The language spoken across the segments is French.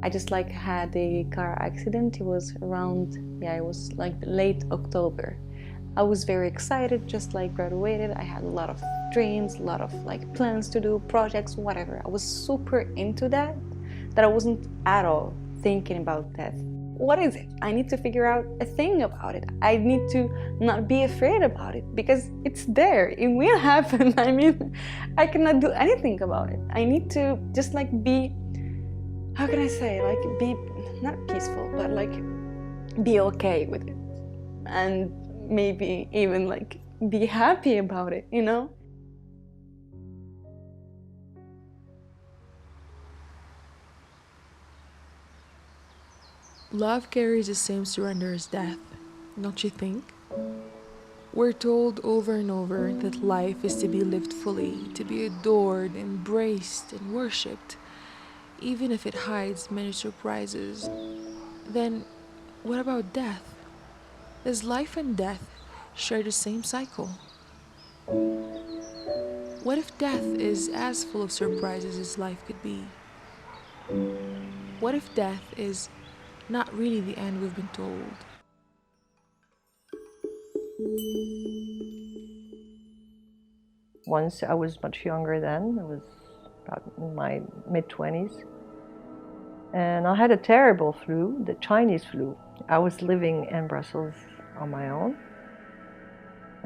I just like had a car accident. It was around, it was like late October. I was very excited, just like graduated. I had a lot of dreams, a lot of like plans to do, projects, whatever. I was super into that I wasn't at all thinking about death. What is it? I need to figure out a thing about it. I need to not be afraid about it because it's there. It will happen. I mean, I cannot do anything about it. I need to just like be, how can I say, like be not peaceful, but like be okay with it. And maybe even like be happy about it, you know? Love carries the same surrender as death, don't you think? We're told over and over that life is to be lived fully, to be adored, embraced, and worshipped, even if it hides many surprises. Then, what about death? Does life and death share the same cycle? What if death is as full of surprises as life could be? What if death is not really the end we've been told? Once I was much younger then, I was about in my mid-20s, and I had a terrible flu, the Chinese flu. I was living in Brussels on my own,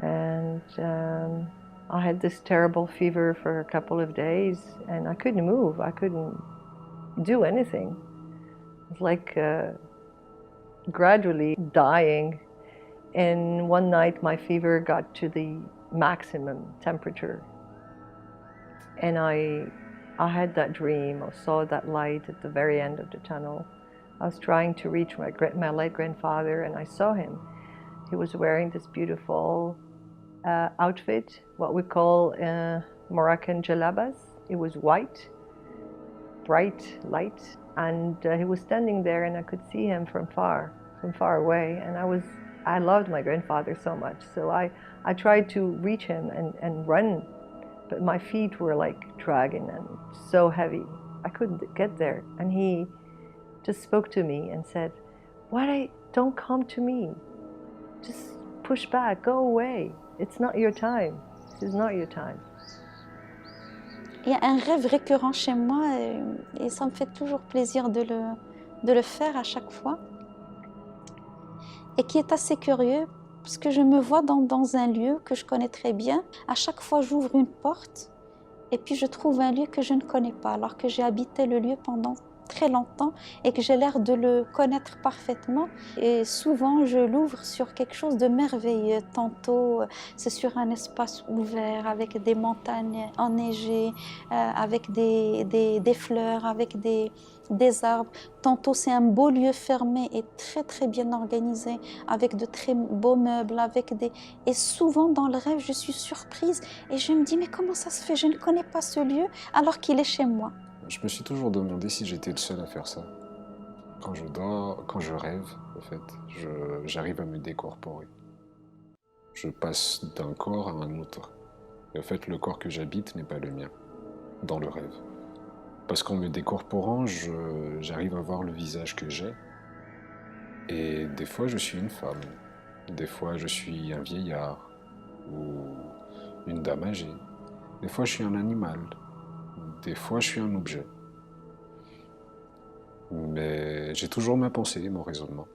and I had this terrible fever for a couple of days, and I couldn't move, I couldn't do anything. It was like gradually dying. And one night my fever got to the maximum temperature. And I had that dream, I saw that light at the very end of the tunnel. I was trying to reach my late grandfather, and I saw him. He was wearing this beautiful outfit, what we call Moroccan jalabas. It was white, bright light, and he was standing there, and I could see him from far away. And I loved my grandfather so much, so I tried to reach him and run, but my feet were like dragging and so heavy. I couldn't get there. And he just spoke to me and said, "Why don't come to me? Just push back, go away. It's not your time. This is not your time." Il y a un rêve récurrent chez moi et ça me fait toujours plaisir de le faire à chaque fois. Et qui est assez curieux, parce que je me vois dans un lieu que je connais très bien. À chaque fois, j'ouvre une porte et puis je trouve un lieu que je ne connais pas, alors que j'ai habité le lieu pendant très longtemps et que j'ai l'air de le connaître parfaitement. Et souvent, je l'ouvre sur quelque chose de merveilleux. Tantôt, c'est sur un espace ouvert, avec des montagnes enneigées, avec des fleurs, avec des arbres. Tantôt, c'est un beau lieu fermé et très, très bien organisé, avec de très beaux meubles, Et souvent, dans le rêve, je suis surprise et je me dis, mais comment ça se fait? Je ne connais pas ce lieu alors qu'il est chez moi. Je me suis toujours demandé si j'étais le seul à faire ça. Quand je dors, quand je rêve, en fait, j'arrive à me décorporer. Je passe d'un corps à un autre. Et en fait, le corps que j'habite n'est pas le mien, dans le rêve. Parce qu'en me décorporant, j'arrive à voir le visage que j'ai. Et des fois, je suis une femme. Des fois, je suis un vieillard ou une dame âgée. Des fois, je suis un animal. Des fois, je suis un objet. Mais j'ai toujours ma pensée et mon raisonnement.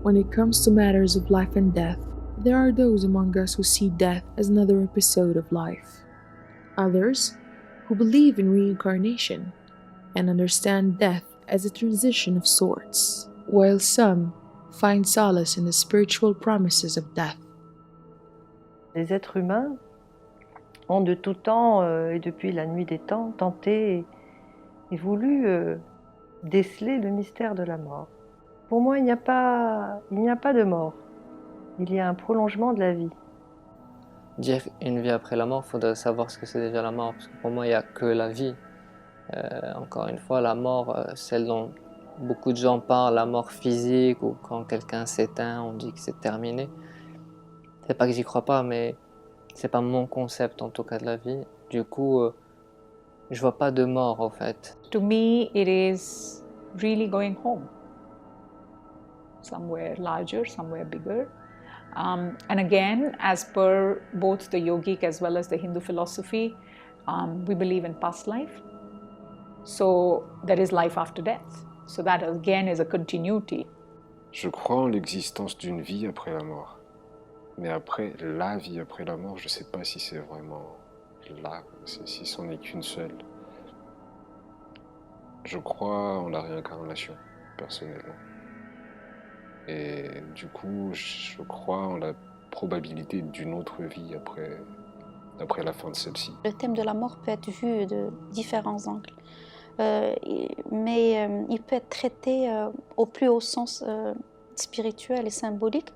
When it comes to matters of life and death, there are those among us who see death as another episode of life. Others who believe in reincarnation and understand death as a transition of sorts, while some find solace in the spiritual promises of death. Les êtres humains ont de tout temps et depuis la nuit des temps tenté et voulu déceler le mystère de la mort. Pour moi, il n'y a pas de mort, il y a un prolongement de la vie. Dire une vie après la mort, il faudrait savoir ce que c'est déjà la mort, parce que pour moi, il n'y a que la vie. Encore une fois, la mort, celle dont beaucoup de gens parlent, la mort physique, ou quand quelqu'un s'éteint, on dit que c'est terminé. C'est pas que j'y crois pas, mais c'est pas mon concept en tout cas de la vie. Du coup, Je vois pas de mort en fait. To me, it is really going home. Somewhere larger, somewhere bigger. And again, as per both the yogic as well as the Hindu philosophy, we believe in past life. So there is life after death. So that again is a continuity. Je crois en l'existence d'une vie après la mort. Mais après, la vie après la mort, je ne sais pas si c'est vraiment là, si c'en est qu'une seule. Je crois en la réincarnation, personnellement. Et du coup, je crois en la probabilité d'une autre vie après la fin de celle-ci. Le thème de la mort peut être vu de différents angles, mais il peut être traité au plus haut sens spirituel et symbolique,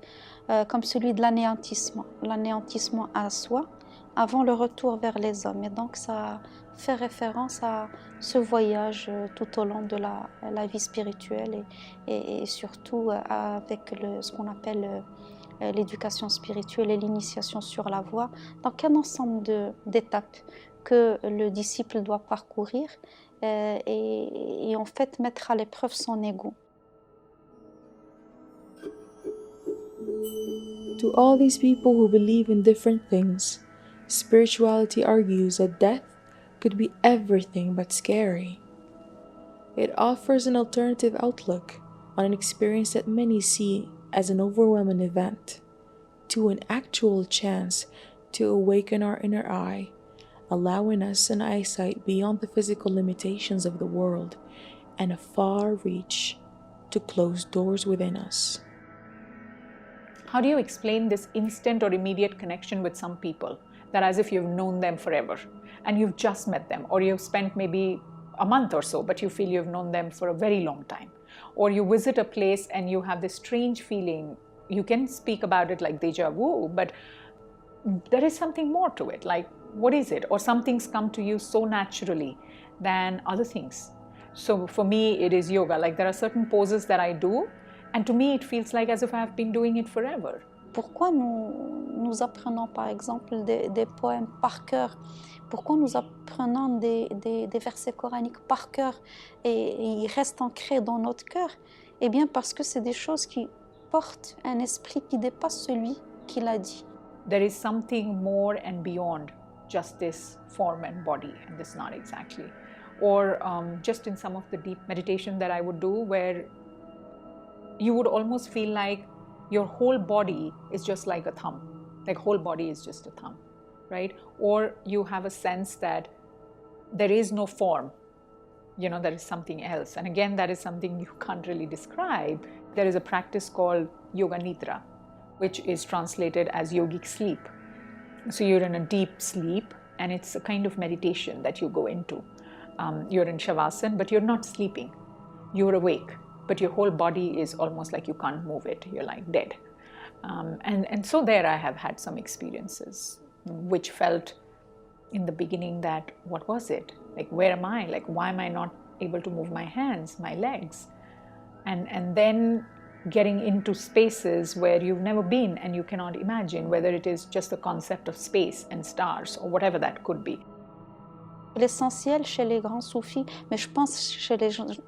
comme celui de l'anéantissement à soi, avant le retour vers les hommes. Et donc ça fait référence à ce voyage tout au long de la vie spirituelle et surtout avec ce qu'on appelle l'éducation spirituelle et l'initiation sur la voie, donc un ensemble d'étapes que le disciple doit parcourir et en fait mettre à l'épreuve son ego. To all these people who believe in different things, spirituality argues that death could be everything but scary. It offers an alternative outlook on an experience that many see as an overwhelming event, to an actual chance to awaken our inner eye, allowing us an eyesight beyond the physical limitations of the world and a far reach to close doors within us. How do you explain this instant or immediate connection with some people, that as if you've known them forever and you've just met them, or you've spent maybe a month or so, but you feel you've known them for a very long time? Or you visit a place and you have this strange feeling. You can speak about it like deja vu, but there is something more to it. Like, what is it? Or some things come to you so naturally than other things. So for me, it is yoga. Like, there are certain poses that I do, and to me, it feels like as if I have been doing it forever. Pourquoi nous apprenons par exemple des poèmes par cœur? Pourquoi nous apprenons des versets coraniques par cœur et ils restent ancrés dans notre cœur? Eh bien parce que c'est des choses qui portent un esprit qui dépasse celui qui l'a dit. There is something more and beyond just this form and body, and this not exactly. Or just in some of the deep meditation that I would do, where you would almost feel like your whole body is just like a thumb. Like whole body is just a thumb, right? Or you have a sense that there is no form, there is something else. And again, that is something you can't really describe. There is a practice called Yoga Nidra, which is translated as yogic sleep. So you're in a deep sleep, and it's a kind of meditation that you go into. You're in Shavasana, but you're not sleeping. You're awake, but your whole body is almost like you can't move it. You're like dead. And so there I have had some experiences which felt in the beginning that, what was it? Like, where am I? Like, why am I not able to move my hands, my legs? And then getting into spaces where you've never been and you cannot imagine, whether it is just the concept of space and stars or whatever that could be. L'essentiel chez les grands soufis, mais je pense chez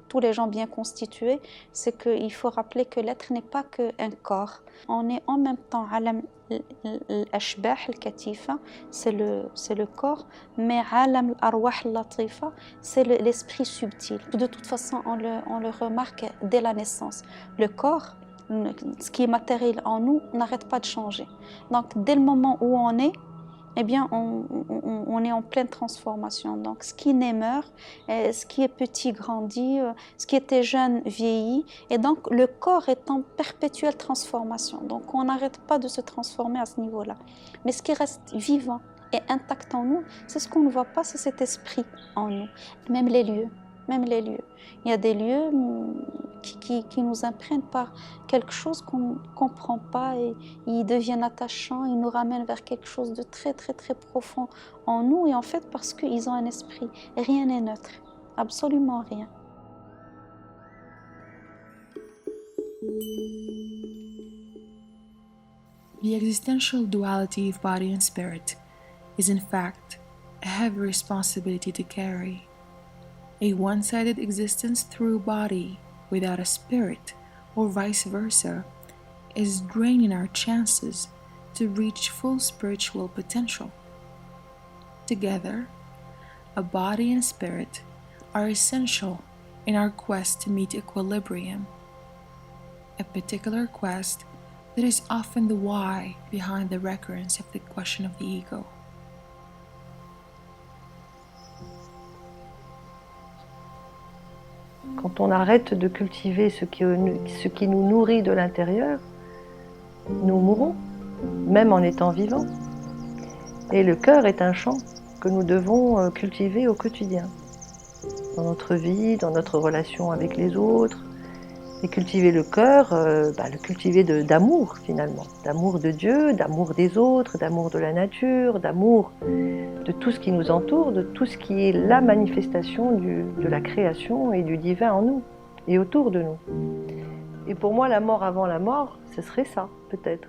tous les gens bien constitués, c'est qu'il faut rappeler que l'être n'est pas qu'un corps. On est en même temps alam al-ashbah al-katifa, c'est le corps, mais alam al-arwah al-latifa, c'est l'esprit subtil. De toute façon, on le remarque dès la naissance. Le corps, ce qui est matériel en nous, n'arrête pas de changer. Donc, dès le moment où on est, eh bien, on est en pleine transformation. Donc, ce qui naît meurt, ce qui est petit grandit, ce qui était jeune vieillit. Et donc, le corps est en perpétuelle transformation. Donc, on n'arrête pas de se transformer à ce niveau-là. Mais ce qui reste vivant et intact en nous, c'est ce qu'on ne voit pas, c'est cet esprit en nous. Même les lieux. Il y a des lieux qui nous imprègnent par quelque chose qu'on ne comprend pas et ils deviennent attachants, ils nous ramènent vers quelque chose de très très très profond en nous, et en fait parce qu'ils ont un esprit. Rien n'est neutre, absolument rien. The existential duality of body and spirit is in fact a heavy responsibility to carry. A one-sided existence through body without a spirit, or vice versa, is draining our chances to reach full spiritual potential. Together, a body and spirit are essential in our quest to meet equilibrium, a particular quest that is often the why behind the recurrence of the question of the ego. Quand on arrête de cultiver ce qui nous nourrit de l'intérieur, nous mourrons, même en étant vivants. Et le cœur est un champ que nous devons cultiver au quotidien, dans notre vie, dans notre relation avec les autres. Et cultiver le cœur, le cultiver d'amour finalement, d'amour de Dieu, d'amour des autres, d'amour de la nature, d'amour de tout ce qui nous entoure, de tout ce qui est la manifestation de la création et du divin en nous et autour de nous. Et pour moi, la mort avant la mort, ce serait ça, peut-être.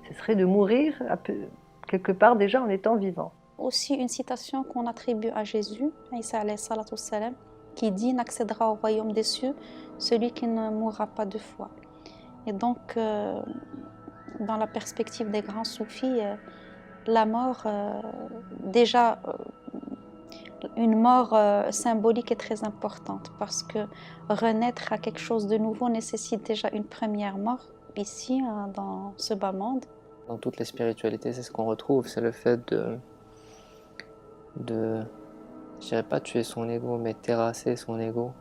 Ce serait de mourir quelque part déjà en étant vivant. Aussi une citation qu'on attribue à Jésus, Isa alayhi salatu wassalam, qui dit « N'accédera au royaume des cieux celui qui ne mourra pas deux fois ». Et donc, dans la perspective des grands soufis, la mort, déjà, une mort symbolique est très importante parce que renaître à quelque chose de nouveau nécessite déjà une première mort ici, dans ce bas monde. Dans toutes les spiritualités, c'est ce qu'on retrouve, c'est le fait de je dirais pas tuer son ego, mais terrasser son ego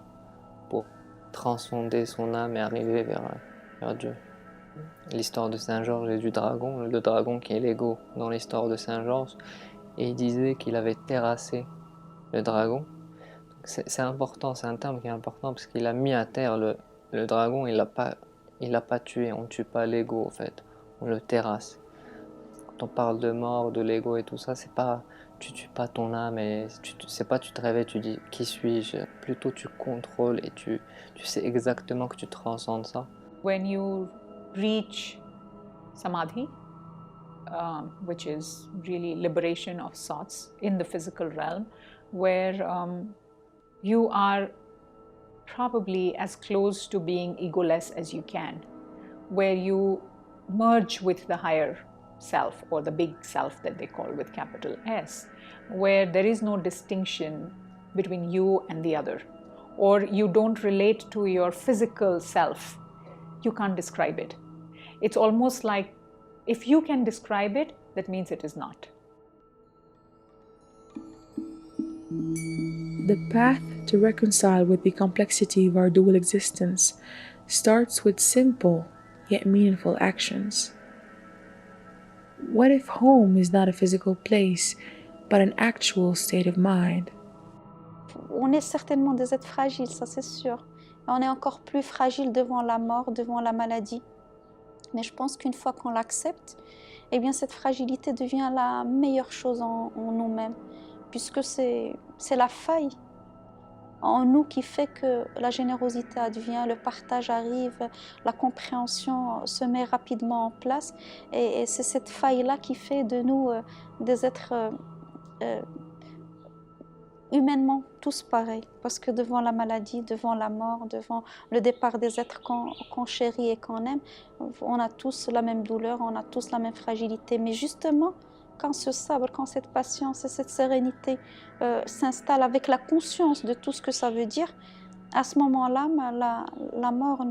pour transcender son âme et arriver vers Dieu. L'histoire de Saint-Georges et du dragon, le dragon qui est l'ego dans l'histoire de Saint-Georges, et il disait qu'il avait terrassé le dragon. C'est important, c'est un terme qui est important parce qu'il a mis à terre le dragon, il l'a pas tué, on ne tue pas l'ego en fait, on le terrasse. Quand on parle de mort, de l'ego et tout ça, c'est pas tu tues pas ton âme et c'est pas tu te réveilles, tu dis qui suis-je, plutôt tu contrôles et tu sais exactement que tu transcendes ça. When you reach samadhi, which is really liberation of thoughts in the physical realm, where you are probably as close to being egoless as you can, where you merge with the higher self, or the big self that they call with capital S, where there is no distinction between you and the other, or you don't relate to your physical self. You can't describe it. It's almost like if you can describe it, that means it is not. The path to reconcile with the complexity of our dual existence starts with simple yet meaningful actions. What if home is not a physical place, but an actual state of mind? On est certainement des êtres fragiles, ça c'est sûr. Et on est encore plus fragile devant la mort, devant la maladie. Mais je pense qu'une fois qu'on l'accepte, eh bien cette fragilité devient la meilleure chose en nous-mêmes, puisque c'est la faille en nous qui fait que la générosité advient, le partage arrive, la compréhension se met rapidement en place. Et c'est cette faille-là qui fait de nous des êtres humainement tous pareils. Parce que devant la maladie, devant la mort, devant le départ des êtres qu'on chérit et qu'on aime, on a tous la même douleur, on a tous la même fragilité. Mais justement, quand ce sabre, quand cette patience et cette sérénité s'installent avec la conscience de tout ce que ça veut dire, à ce moment-là, la mort,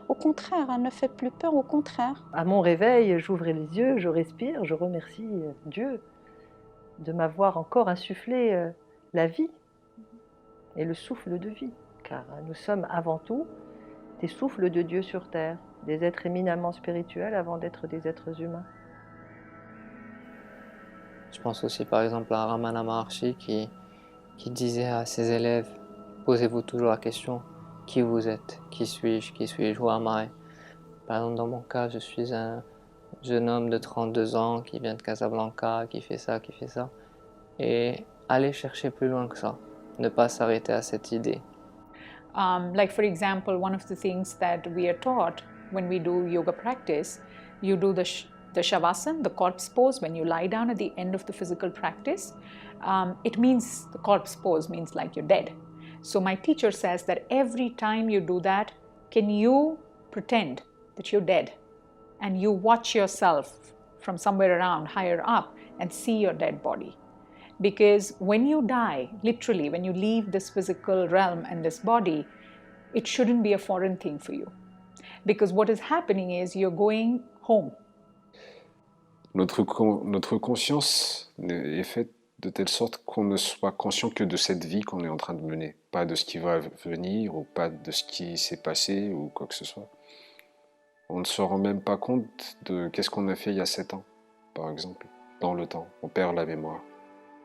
au contraire, elle ne fait plus peur, au contraire. À mon réveil, j'ouvre les yeux, je respire, je remercie Dieu de m'avoir encore insufflé la vie et le souffle de vie, car nous sommes avant tout des souffles de Dieu sur terre, des êtres éminemment spirituels avant d'être des êtres humains. Je pense aussi par exemple à Ramana Maharshi qui disait à ses élèves, posez-vous toujours la question, qui vous êtes, qui suis-je, who am I? Par exemple dans mon cas, je suis un jeune homme de 32 ans qui vient de Casablanca, qui fait ça, et aller chercher plus loin que ça, ne pas s'arrêter à cette idée. Like for example, one of the things that we are taught when we do yoga practice, you do the shavasana, the corpse pose, when you lie down at the end of the physical practice. It means, the corpse pose means like you're dead. So my teacher says that every time you do that, can you pretend that you're dead and you watch yourself from somewhere around higher up and see your dead body? Because when you die, literally, when you leave this physical realm and this body, it shouldn't be a foreign thing for you. Because what is happening is you're going home. Notre conscience est faite de telle sorte qu'on ne soit conscient que de cette vie qu'on est en train de mener, pas de ce qui va venir ou pas de ce qui s'est passé ou quoi que ce soit. On ne se rend même pas compte de qu'est-ce qu'on a fait il y a 7 ans, par exemple, dans le temps. On perd la mémoire,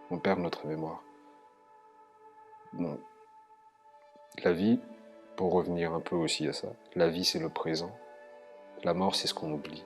on perd notre mémoire. Bon. La vie, pour revenir un peu aussi à ça, la vie c'est le présent, la mort c'est ce qu'on oublie.